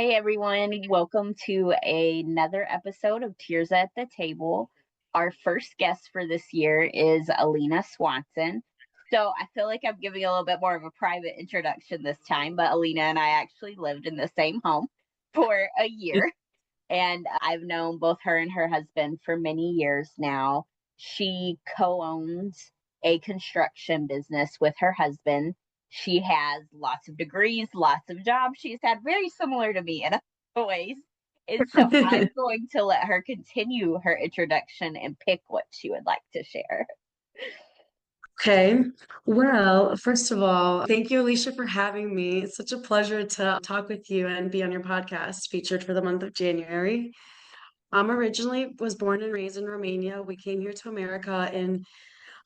Hey everyone, welcome to another episode of Tears at the Table. Our first guest for this year is Alina Swanson. So I feel like I'm giving a little bit more of a private introduction this time, but Alina and I actually lived in the same home for a year, and I've known both her and her husband for many years now. She co owns a construction business with her husband. She has lots of degrees, lots of jobs. She's had very similar to me in a ways. And so I'm going to let her continue her introduction and pick what she would like to share. Okay. Well, first of all, thank you, Alicia, for having me. It's such a pleasure to talk with you and be on your podcast featured for the month of January. Originally was born and raised in Romania. We came here to America in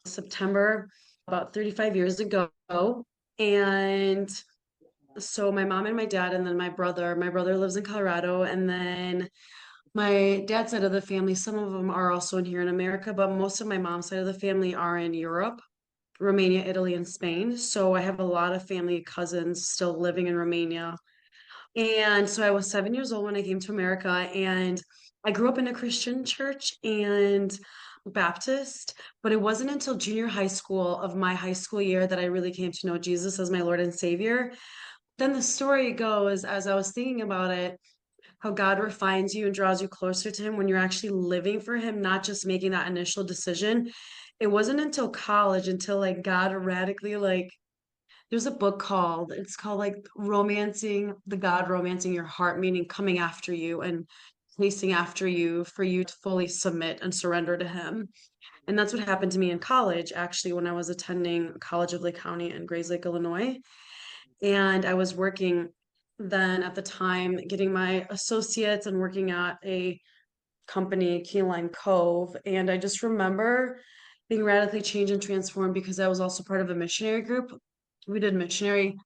September about 35 years ago. And so my mom and my dad, and then my brother lives in Colorado, and then my dad's side of the family, some of them are also in here in America, but most of my mom's side of the family are in Europe. Romania, Italy, and Spain. So I have a lot of family cousins still living in Romania. And so I was 7 years old when I came to America, and I grew up in a Christian church and Baptist, but it wasn't until junior high school of my high school year that I really came to know Jesus as my Lord and Savior. Then the story goes, as I was thinking about it, how God refines you and draws you closer to Him when you're actually living for Him, not just making that initial decision. It wasn't until college, until like God radically like there's a book called it's called like romancing your heart, meaning coming after you and chasing after you for you to fully submit and surrender to Him. And that's what happened to me in college, actually, when I was attending College of Lake County in Grayslake, Illinois. And I was working then at the time, getting my associates and working at a company, Key Lime Cove. And I just remember being radically changed and transformed because I was also part of a missionary group. We did missionary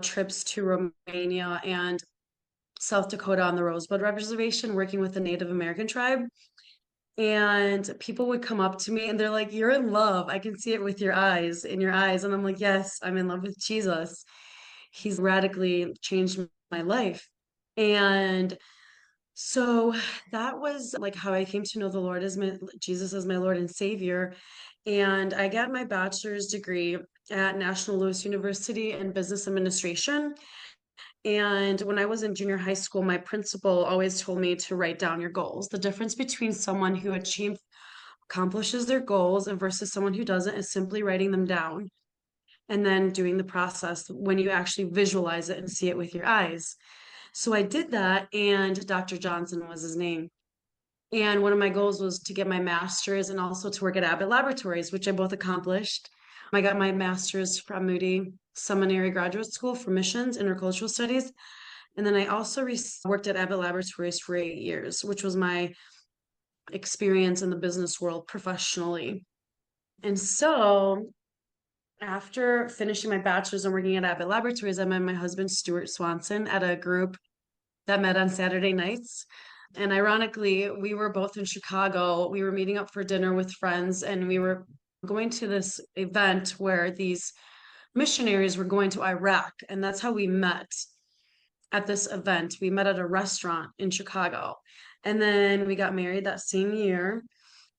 trips to Romania and South Dakota on the Rosebud Reservation, working with the Native American tribe. And people would come up to me and they're like, "You're in love. I can see it with your eyes, in your eyes." And I'm like, "Yes, I'm in love with Jesus. He's radically changed my life." And so that was like how I came to know the Lord as my Jesus as my Lord and Savior. And I got my bachelor's degree at National Louis University in business administration. And when I was in junior high school, my principal always told me to write down your goals. The difference between someone who accomplishes their goals and versus someone who doesn't is simply writing them down and then doing the process when you actually visualize it and see it with your eyes. So I did that, and Dr. Johnson was his name. And one of my goals was to get my master's and also to work at Abbott Laboratories, which I both accomplished. I got my master's from Moody Seminary Graduate School for Missions, Intercultural Studies. And then I also worked at Abbott Laboratories for 8 years, which was my experience in the business world professionally. And so after finishing my bachelor's and working at Abbott Laboratories, I met my husband, Stuart Swanson, at a group that met on Saturday nights. And ironically, we were both in Chicago. We were meeting up for dinner with friends, and we were going to this event where these missionaries were going to Iraq. And that's how we met at this event. We met at a restaurant in Chicago. And then we got married that same year.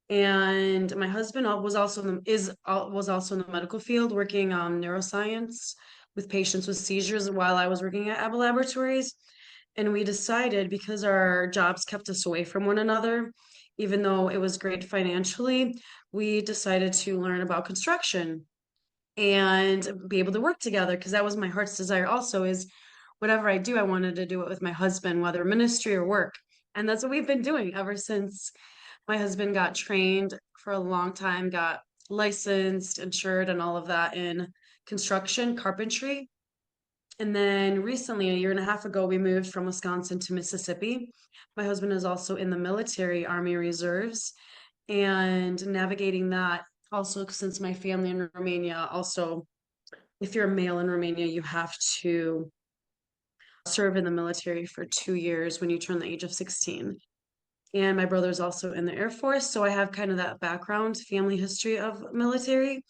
And my husband was also in the medical field, working on neuroscience with patients with seizures while I was working at Abbott Laboratories. And we decided, because our jobs kept us away from one another, even though it was great financially, we decided to learn about construction and be able to work together, because that was my heart's desire also, is whatever I do, I wanted to do it with my husband, whether ministry or work. And that's what we've been doing ever since my husband got trained for a long time, got licensed, insured, and all of that in construction, carpentry. And then recently, a year and a half ago, we moved from Wisconsin to Mississippi. My husband is also in the military, Army Reserves, and navigating that also, since my family in Romania, also, if you're a male in Romania, you have to serve in the military for 2 years when you turn the age of 16. And my brother's also in the Air Force, so I have kind of that background, family history of military.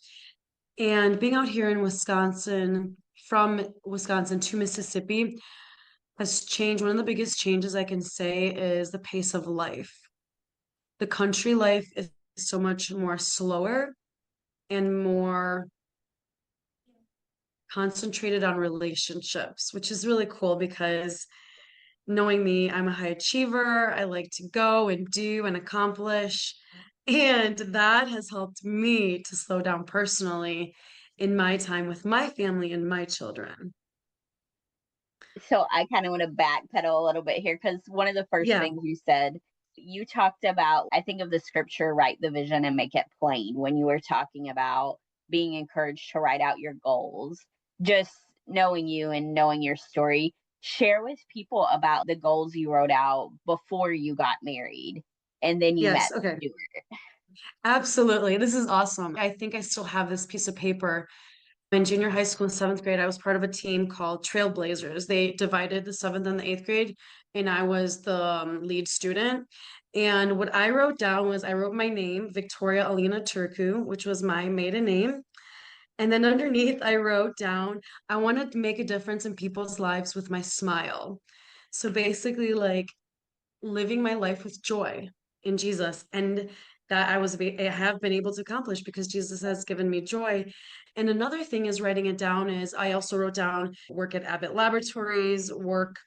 And being out here in Wisconsin, from Wisconsin to Mississippi, has changed. One of the biggest changes I can say is the pace of life. The country life is so much more slower and more concentrated on relationships, which is really cool because knowing me, I'm a high achiever. I like to go and do and accomplish. And that has helped me to slow down personally in my time with my family and my children. So I kind of want to backpedal a little bit here because one of the first Yeah. things you said, you talked about, I think of the scripture, write the vision and make it plain, when you were talking about being encouraged to write out your goals. Just knowing you and knowing your story, share with people about the goals you wrote out before you got married and then you met Yes. Okay. Stuart. Absolutely. This is awesome. I think I still have this piece of paper. In junior high school in seventh grade, I was part of a team called Trailblazers. They divided the seventh and the eighth grade, and I was the lead student. And what I wrote down was I wrote my name, Victoria Alina Turku, which was my maiden name. And then underneath, I wrote down, I want to make a difference in people's lives with my smile. So basically, like living my life with joy in Jesus. And that I have been able to accomplish because Jesus has given me joy. And another thing is writing it down is I also wrote down work at Abbott Laboratories, work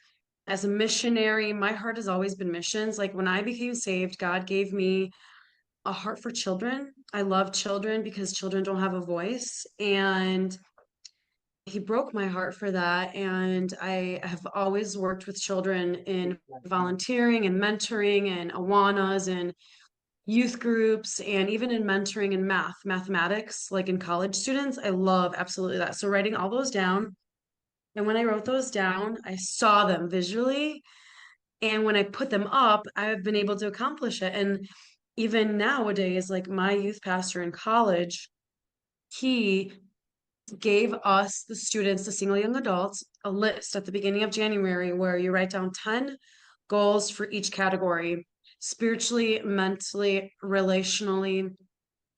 as a missionary. My heart has always been missions. Like when I became saved, God gave me a heart for children. I love children because children don't have a voice. And he broke my heart for that. And I have always worked with children in volunteering and mentoring and Awanas and youth groups and even in mentoring in mathematics, like in college students. I love absolutely that. So writing all those down. And when I wrote those down, I saw them visually. And when I put them up, I've been able to accomplish it. And even nowadays, like my youth pastor in college, he gave us, the students, the single young adults, a list at the beginning of January where you write down 10 goals for each category: spiritually, mentally, relationally,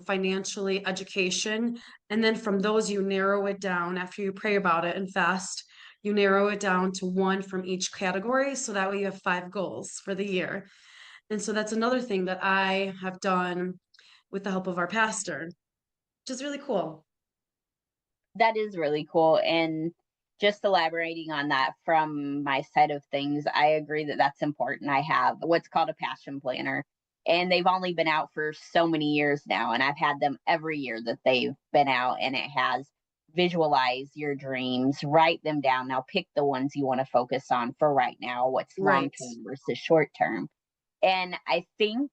financially, education. And then from those, you narrow it down after you pray about it and fast. You narrow it down to one from each category. So that way you have 5 goals for the year. And so that's another thing that I have done with the help of our pastor, which is really cool. That is really cool. And just elaborating on that from my side of things, I agree that that's important. I have what's called a passion planner, and they've only been out for so many years now. And I've had them every year that they've been out, and it has visualize your dreams, write them down. Now pick the ones you want to focus on for right now, what's long Right. term versus short term. And I think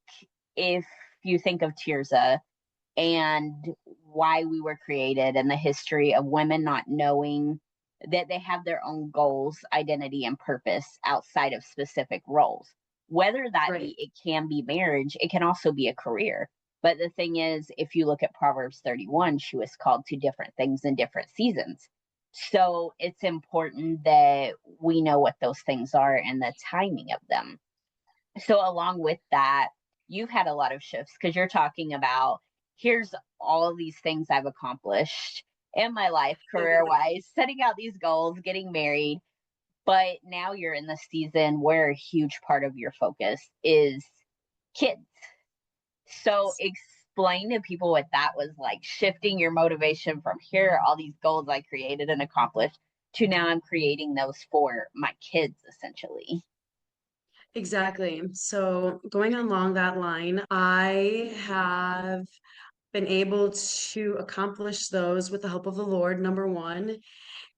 if you think of Tirza and why we were created and the history of women not knowing that they have their own goals, identity, and purpose outside of specific roles. Whether that Right. be, it can be marriage, it can also be a career. But the thing is, if you look at Proverbs 31, she was called to different things in different seasons. So it's important that we know what those things are and the timing of them. So along with that, you've had a lot of shifts because you're talking about here's all of these things I've accomplished in my life, career wise, setting out these goals, getting married. But now you're in the season where a huge part of your focus is kids. So explain to people what that was like, shifting your motivation from here, all these goals I created and accomplished, to now I'm creating those for my kids essentially. Exactly. So going along that line, I have been able to accomplish those with the help of the Lord, number one.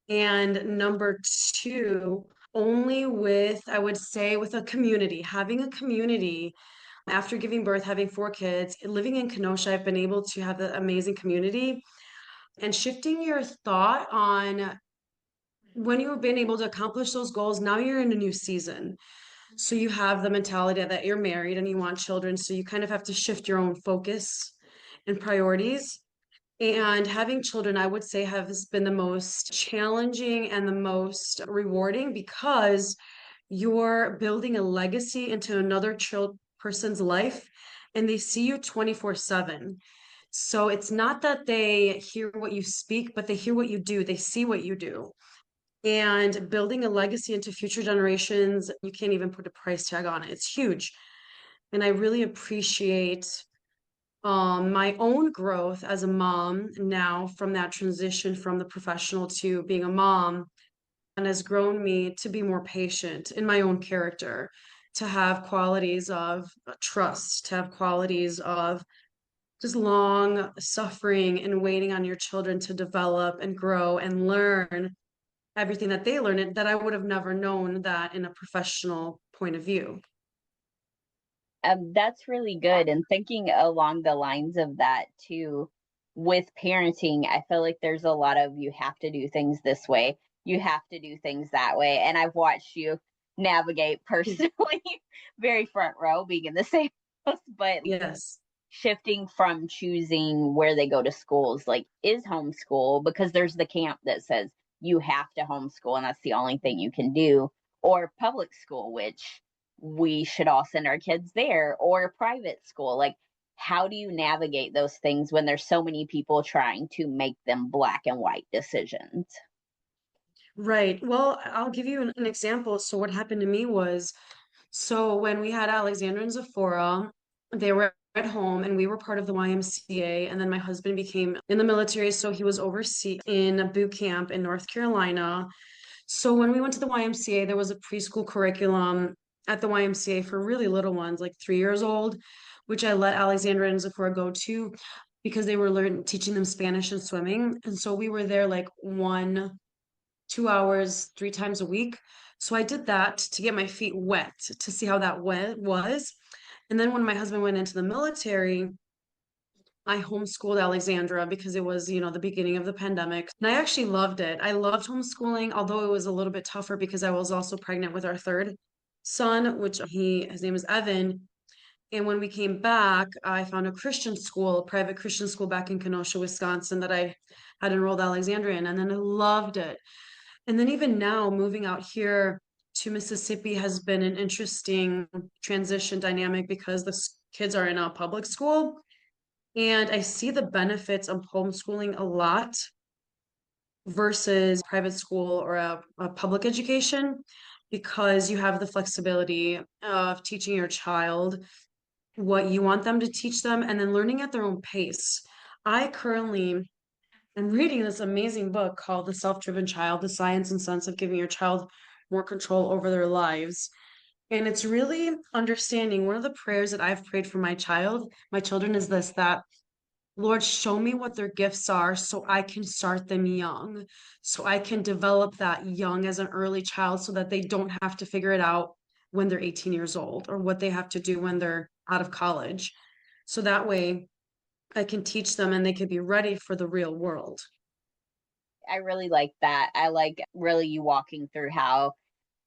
And number two, only with, I would say, with a community, having a community after giving birth, having 4 kids, living in Kenosha, I've been able to have the amazing community and shifting your thought on when you've been able to accomplish those goals. Now you're in a new season. So you have the mentality that you're married and you want children. So you kind of have to shift your own focus and priorities. And having children, I would say, has been the most challenging and the most rewarding because you're building a legacy into another person's life and they see you 24/7. So it's not that they hear what you speak, but they hear what you do, they see what you do. and building a legacy into future generations. You can't even put a price tag on it. It's huge. And I really appreciate my own growth as a mom now from that transition from the professional to being a mom, and has grown me to be more patient in my own character, to have qualities of trust, to have qualities of just long suffering and waiting on your children to develop and grow and learn everything that they learn, and that I would have never known that in a professional point of view. That's really good. And thinking along the lines of that too, with parenting, I feel like there's a lot of you have to do things this way, you have to do things that way. And I've watched you navigate personally, very front row, being in the same house, but Yes. shifting from choosing where they go to schools, like is homeschool, because there's the camp that says you have to homeschool and that's the only thing you can do, or public school, which we should all send our kids there, or private school. Like, how do you navigate those things when there's so many people trying to make them black and white decisions? Right. Well, I'll give you an example. So what happened to me was, so when we had Alexandra and Zephora, they were at home and we were part of the YMCA. And then my husband became in the military. So he was overseas in a boot camp in North Carolina. So when we went to the YMCA, there was a preschool curriculum at the YMCA for really little ones, like 3 years old, which I let Alexandra and Zephora go to because they were teaching them Spanish and swimming. And so we were there like 2 hours, 3 times a week. So I did that to get my feet wet, to see how that wet was. And then when my husband went into the military, I homeschooled Alexandra because it was, the beginning of the pandemic. And I actually loved it. I loved homeschooling, although it was a little bit tougher because I was also pregnant with our third son, which his name is Evan. And when we came back, I found a Christian school, a private Christian school back in Kenosha, Wisconsin, that I had enrolled Alexandra in, and then I loved it. And then even now, moving out here to Mississippi has been an interesting transition dynamic because the kids are in a public school. And I see the benefits of homeschooling a lot versus private school or a public education, because you have the flexibility of teaching your child what you want them to teach them and then learning at their own pace. I currently am reading this amazing book called The Self-Driven Child: The Science and Sense of Giving Your Child More Control Over Their Lives. And it's really understanding, one of the prayers that I've prayed for my children is this, that Lord, show me what their gifts are so I can start them young, so I can develop that young as an early child so that they don't have to figure it out when they're 18 years old or what they have to do when they're out of college. So that way I can teach them and they can be ready for the real world. I really like that. I like really you walking through how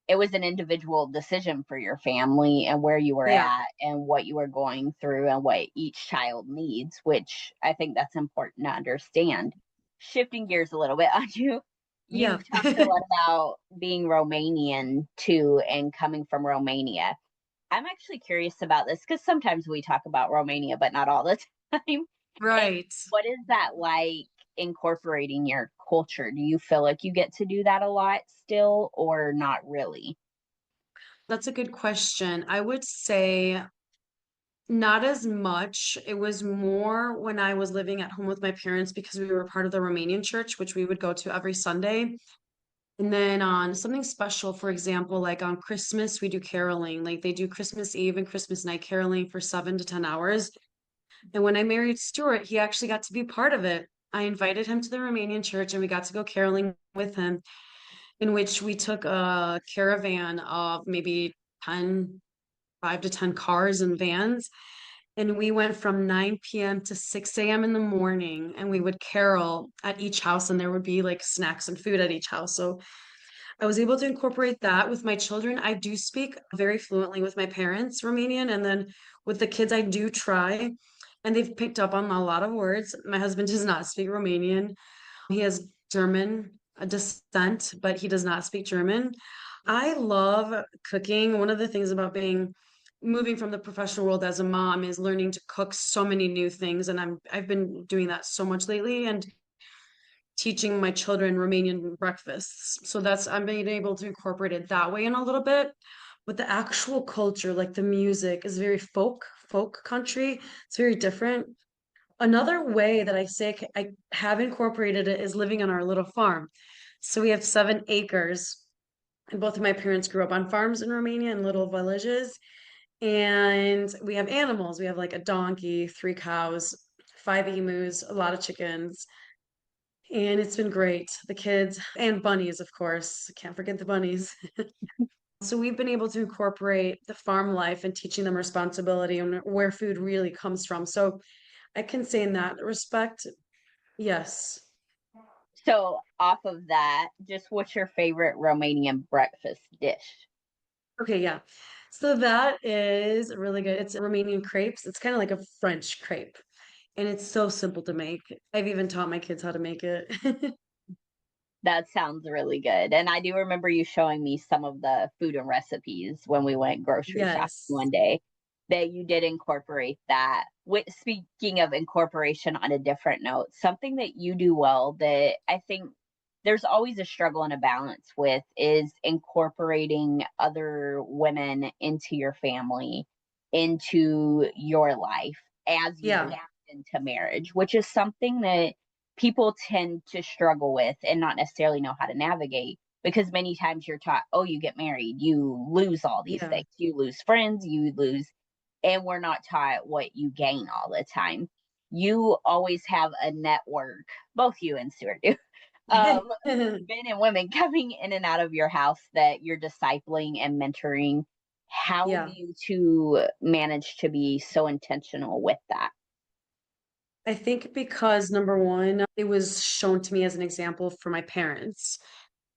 it was an individual decision for your family and where you were Yeah. at and what you were going through and what each child needs, which I think that's important to understand. Shifting gears a little bit on you, Yeah. you've talked a lot about being Romanian too and coming from Romania. I'm actually curious about this because sometimes we talk about Romania, but not all the time. And Right. what is that like incorporating your culture? Do you feel like you get to do that a lot still or not really? That's a good question. I would say not as much. It was more when I was living at home with my parents because we were part of the Romanian church, which we would go to every Sunday. And then on something special, for example, like on Christmas, we do caroling. Like they do Christmas Eve and Christmas night caroling for 7 to 10 hours. And when I married Stuart, he actually got to be part of it. I invited him to the Romanian church and we got to go caroling with him, in which we took a caravan of maybe 10, 5 to 10 cars and vans. And we went from 9 p.m. to 6 a.m. in the morning, and we would carol at each house, and there would be like snacks and food at each house. So I was able to incorporate that with my children. I do speak very fluently with my parents Romanian, and then with the kids, I do try, and they've picked up on a lot of words. My husband does not speak Romanian. He has German descent, but he does not speak German. I love cooking. One of the things about moving from the professional world as a mom is learning to cook so many new things, and I've been doing that so much lately. And teaching my children Romanian breakfasts. So that's I'm being able to incorporate it that way in a little bit. But the actual culture, like the music, is very folk country. It's very different. Another way that I say I have incorporated it is living on our little farm. So we have 7 acres, and both of my parents grew up on farms in Romania in little villages. And we have animals. We have like a donkey, 3 cows, 5 emus, a lot of chickens. And it's been great. The kids and bunnies, of course. Can't forget the bunnies. So we've been able to incorporate the farm life and teaching them responsibility and where food really comes from. So I can say in that respect, yes. So, off of that, just what's your favorite Romanian breakfast dish? Okay, yeah. So that is really good. It's Romanian crepes. It's kind of like a French crepe, and it's so simple to make. I've even taught my kids how to make it. That sounds really good. And I do remember you showing me some of the food and recipes when we went grocery shopping Yes. one day that you did incorporate that. Speaking of incorporation on a different note, something that you do well that I think there's always a struggle and a balance with is incorporating other women into your family, into your life as you Yeah. blend into marriage, which is something that people tend to struggle with and not necessarily know how to navigate because many times you're taught, oh, you get married, you lose all these Yeah. things, you lose friends, you lose, and we're not taught what you gain all the time. You always have a network, both you and Stuart do, of men and women coming in and out of your house that you're discipling and mentoring. How do Yeah. you two manage to be so intentional with that? I think because number one, it was shown to me as an example for my parents.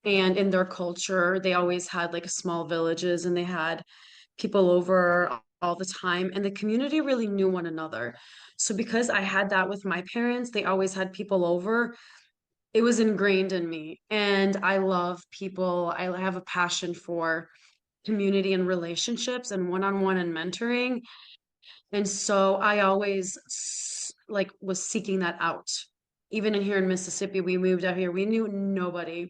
And in their culture, they always had like small villages and they had people over all the time. And the community really knew one another. So because I had that with my parents, they always had people over. It was ingrained in me. And I love people. I have a passion for community and relationships and one-on-one and mentoring. And so I always like was seeking that out. Even in here in Mississippi, we moved out here, we knew nobody.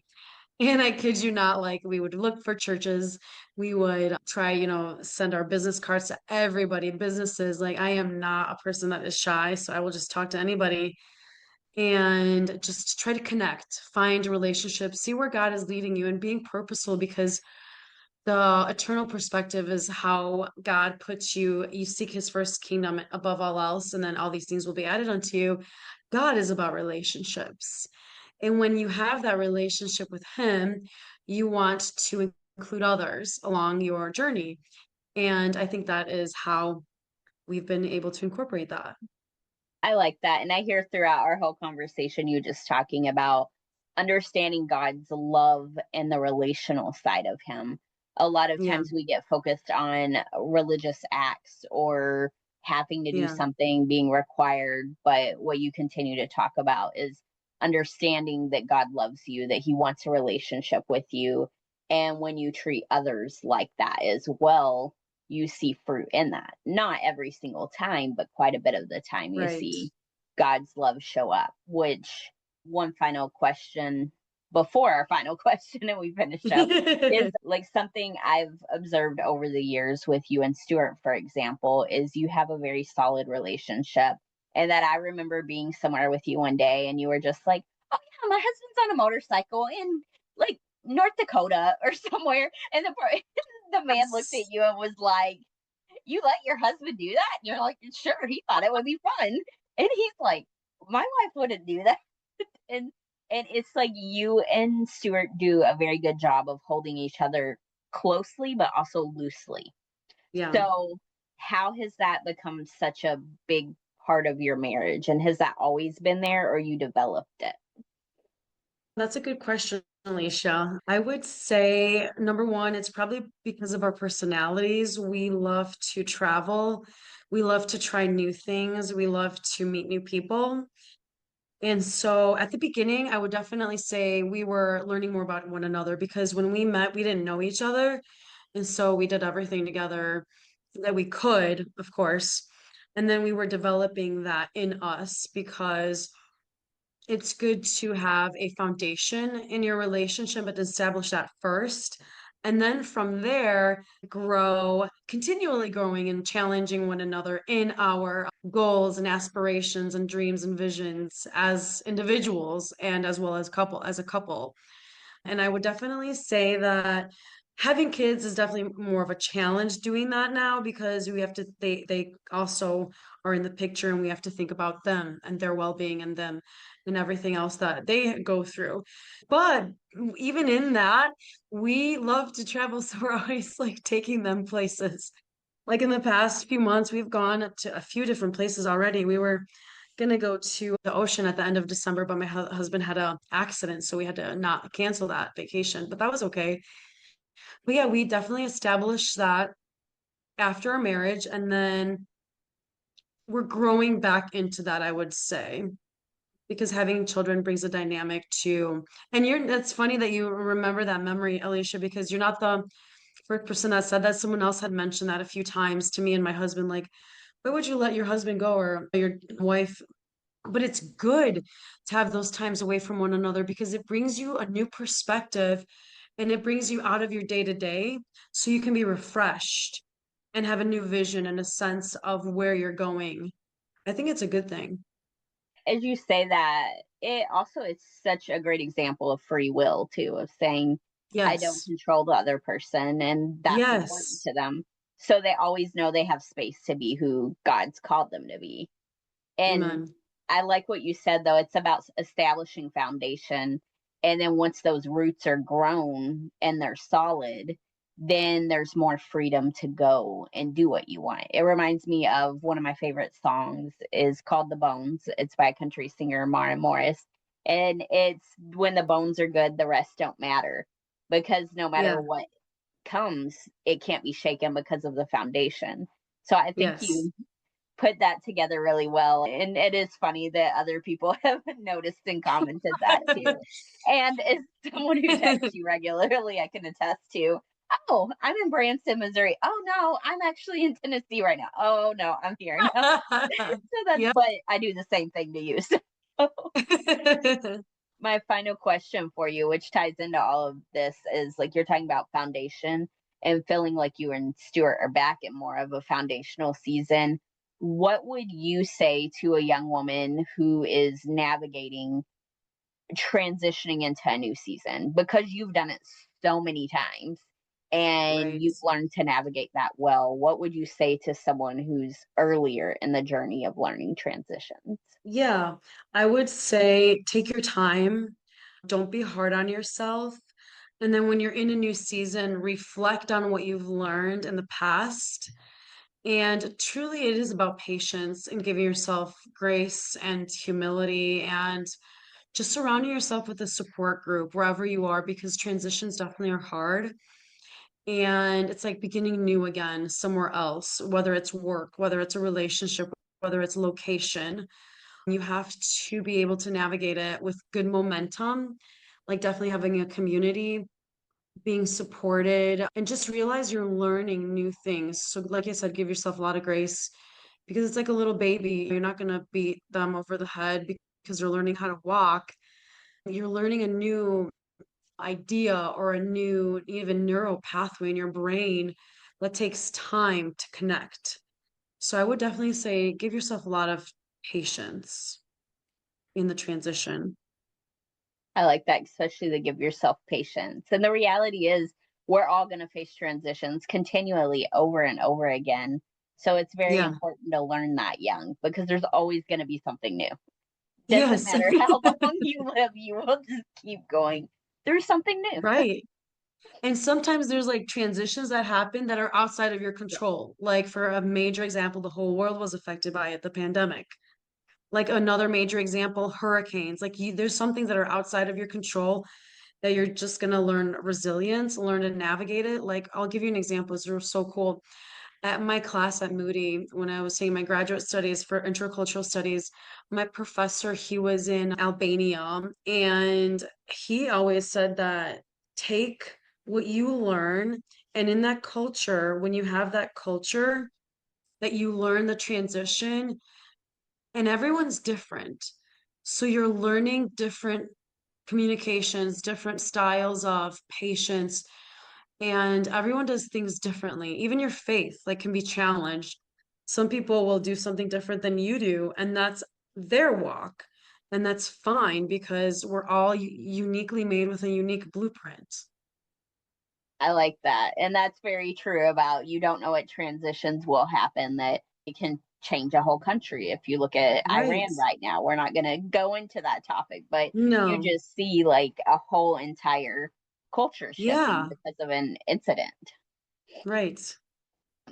And I kid you not, like we would look for churches, we would try, send our business cards to everybody, businesses. Like I am not a person that is shy, so I will just talk to anybody and just try to connect, find relationships, see where God is leading you and being purposeful because the eternal perspective is how God puts you, you seek his first kingdom above all else, and then all these things will be added unto you. God is about relationships. And when you have that relationship with him, you want to include others along your journey. And I think that is how we've been able to incorporate that. I like that. And I hear throughout our whole conversation you just talking about understanding God's love and the relational side of Him. A lot of Yeah, times we get focused on religious acts or having to do yeah, something being required. But what you continue to talk about is understanding that God loves you, that He wants a relationship with you. And when you treat others like that as well, you see fruit in that. Not every single time, but quite a bit of the time you right. see God's love show up. Which, one final question before our final question and we finish up, is like something I've observed over the years with you and Stuart, for example, is you have a very solid relationship. And that I remember being somewhere with you one day and you were just like, oh, yeah, my husband's on a motorcycle in like North Dakota or somewhere. And the man looked at Yes. you and was like, you let your husband do that? And you're like, sure, he thought it would be fun. And he's like, my wife wouldn't do that. And it's like you and Stuart do a very good job of holding each other closely, but also loosely. Yeah. So how has that become such a big part of your marriage? And has that always been there or you developed it? That's a good question, Alicia. I would say number one, it's probably because of our personalities. We love to travel. We love to try new things. We love to meet new people. And so at the beginning, I would definitely say we were learning more about one another because when we met, we didn't know each other. And so we did everything together that we could, of course. And then we were developing that in us because it's good to have a foundation in your relationship, but to establish that first. And then from there, grow, continually growing and challenging one another in our goals and aspirations and dreams and visions as individuals and as well as a couple. And I would definitely say that having kids is definitely more of a challenge doing that now because we have to they also are in the picture and we have to think about them and their well-being and them and everything else that they go through. But even in that, we love to travel, so we're always like taking them places. Like in the past few months, we've gone to a few different places already. We were gonna go to the ocean at the end of December, but my husband had a accident, so we had to not cancel that vacation. But that was okay. But yeah, we definitely established that after our marriage, and then we're growing back into that, I would say, because having children brings a dynamic too. And that's funny that you remember that memory, Alicia, because you're not the first person that said that. Someone else had mentioned that a few times to me and my husband, like, why would you let your husband go or your wife? But it's good to have those times away from one another because it brings you a new perspective and it brings you out of your day to day so you can be refreshed and have a new vision and a sense of where you're going. I think it's a good thing. As you say that, it also is such a great example of free will too, of saying, I don't Yes. control the other person, and that's important Yes. to them. So they always know they have space to be who God's called them to be. And Amen. I like what you said, though. It's about establishing foundation. And then once those roots are grown and they're solid, then there's more freedom to go and do what you want. It reminds me of one of my favorite songs is called The Bones. It's by country singer Mara Morris. And it's when the bones are good, the rest don't matter. Because no matter Yeah. what comes, it can't be shaken because of the foundation. So I think Yes. you put that together really well. And it is funny that other people have noticed and commented that too. And as someone who texts you regularly, I can attest to, oh, I'm in Branson, Missouri. Oh no, I'm actually in Tennessee right now. Oh no, I'm here now. So that's, Yep. but I do the same thing to you. So my final question for you, which ties into all of this, is like you're talking about foundation and feeling like you and Stuart are back in more of a foundational season. What would you say to a young woman who is navigating transitioning into a new season? Because you've done it so many times and Right. you've learned to navigate that well. What would you say to someone who's earlier in the journey of learning transitions? Yeah, I would say take your time. Don't be hard on yourself. And then when you're in a new season, reflect on what you've learned in the past. And truly, it is about patience and giving yourself grace and humility and just surrounding yourself with a support group wherever you are because transitions definitely are hard. And it's like beginning new again somewhere else, whether it's work, whether it's a relationship, whether it's location. You have to be able to navigate it with good momentum, like definitely having a community, being supported, and just realize you're learning new things. So, like I said, give yourself a lot of grace because it's like a little baby. You're not going to beat them over the head because they're learning how to walk. You're learning a new idea or a new, even neural pathway in your brain that takes time to connect. So, I would definitely say give yourself a lot of patience in the transition. I like that, especially to give yourself patience. And the reality is, we're all going to face transitions continually over and over again. So it's very Yeah. important to learn that young because there's always going to be something new. Doesn't Yes. matter how long you live, you will just keep going through something new. Right. And sometimes there's like transitions that happen that are outside of your Yeah. control. Like for a major example, the whole world was affected by it, the pandemic. Like another major example, hurricanes. Like there's some things that are outside of your control that you're just gonna learn resilience, learn to navigate it. Like I'll give you an example. It's so cool. At my class at Moody, when I was taking my graduate studies for intercultural studies, my professor, he was in Albania, and he always said that take what you learn, and in that culture, when you have that culture, that you learn the transition, and everyone's different. So you're learning different communications, different styles of patience, and everyone does things differently. Even your faith, like, can be challenged. Some people will do something different than you do, and that's their walk. And that's fine because we're all uniquely made with a unique blueprint. I like that. And that's very true about you don't know what transitions will happen that it can change a whole country. If you look at Right. Iran right now, we're not going to go into that topic, but you No. just see like a whole entire culture shifting Yeah. because of an incident. Right.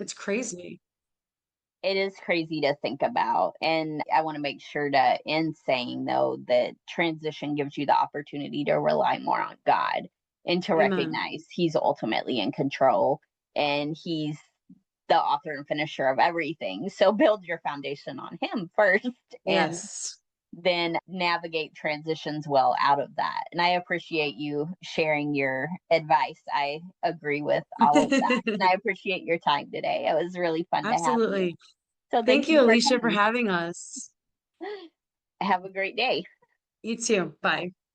It's crazy. It is crazy to think about. And I want to make sure to end saying, though, that transition gives you the opportunity to rely more on God and to Amen. recognize He's ultimately in control and He's the author and finisher of everything. So build your foundation on Him first and Yes. then navigate transitions well out of that. And I appreciate you sharing your advice. I agree with all of that. And I appreciate your time today. It was really fun to have you. Absolutely. So Thank thank you, you for Alicia, for coming. having us. Have a great day. You too. Bye.